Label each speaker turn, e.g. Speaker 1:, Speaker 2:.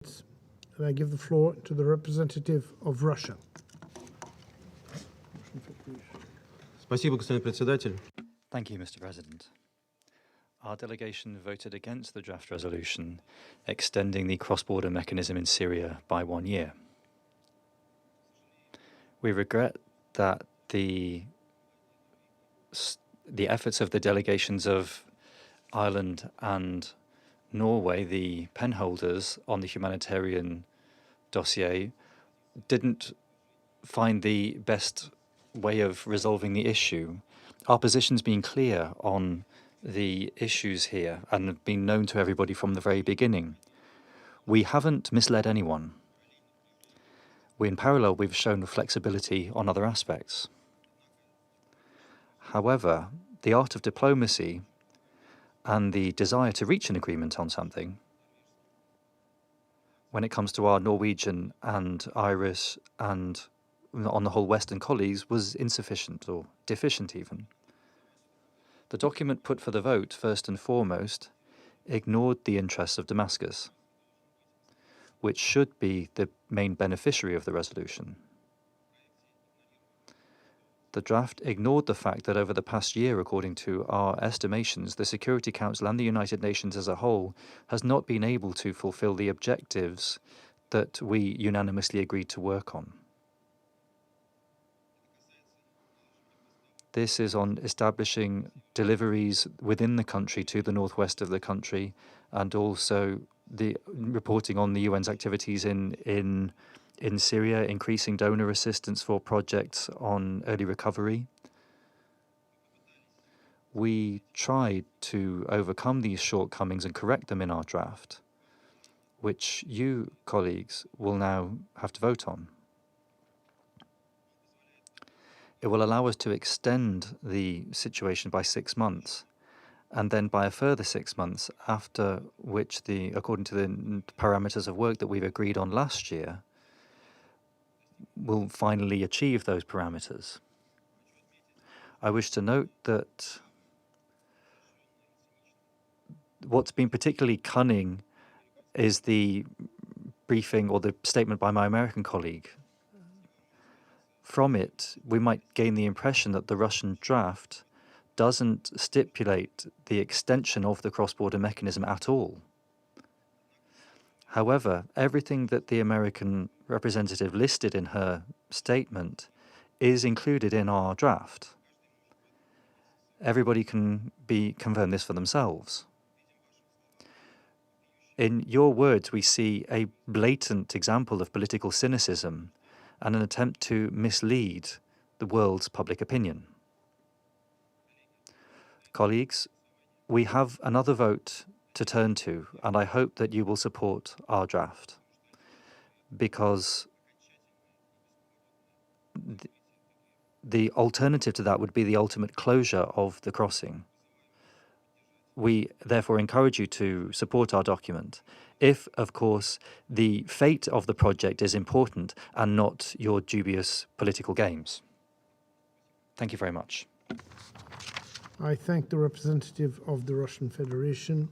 Speaker 1: And I give the floor to the representative of Russia.
Speaker 2: Спасибо, господин председатель.
Speaker 3: Thank you, Mr. President. Our delegation voted against the draft resolution extending the cross-border mechanism in Syria by 1 year. We regret that the efforts of the delegations of Ireland and Norway, the penholders on the humanitarian dossier, didn't find the best way of resolving the issue. Our position's been clear on the issues here and have been known to everybody from the very beginning. We haven't misled anyone. In parallel, we've shown flexibility on other aspects. However, the art of diplomacy and the desire to reach an agreement on something, when it comes to our Norwegian and Irish and on the whole Western colleagues, was insufficient or deficient even. The document put for the vote, first and foremost, ignored the interests of Damascus, which should be the main beneficiary of the resolution. The draft ignored the fact that over the past year, according to our estimations, the Security Council and the United Nations as a whole has not been able to fulfill the objectives that we unanimously agreed to work on. This is on establishing deliveries within the country to the northwest of the country, and also the reporting on the UN's activities in Syria, increasing donor assistance for projects on early recovery. We tried to overcome these shortcomings and correct them in our draft, which you, colleagues, will now have to vote on. It will allow us to extend the situation by 6 months, and then by a further 6 months, after which, according to the parameters of work that we've agreed on last year, we'll finally achieve those parameters. I wish to note that what's been particularly cunning is the briefing or the statement by my American colleague. From it, we might gain the impression that the Russian draft doesn't stipulate the extension of the cross-border mechanism at all. However, everything that the American representative listed in her statement is included in our draft. Everybody can confirm this for themselves. In your words, we see a blatant example of political cynicism and an attempt to mislead the world's public opinion. Colleagues, we have another vote to turn to, and I hope that you will support our draft, because the alternative to that would be the ultimate closure of the crossing. We therefore encourage you to support our document, if, of course, the fate of the project is important and not your dubious political games. Thank you very much.
Speaker 1: I thank the representative of the Russian Federation.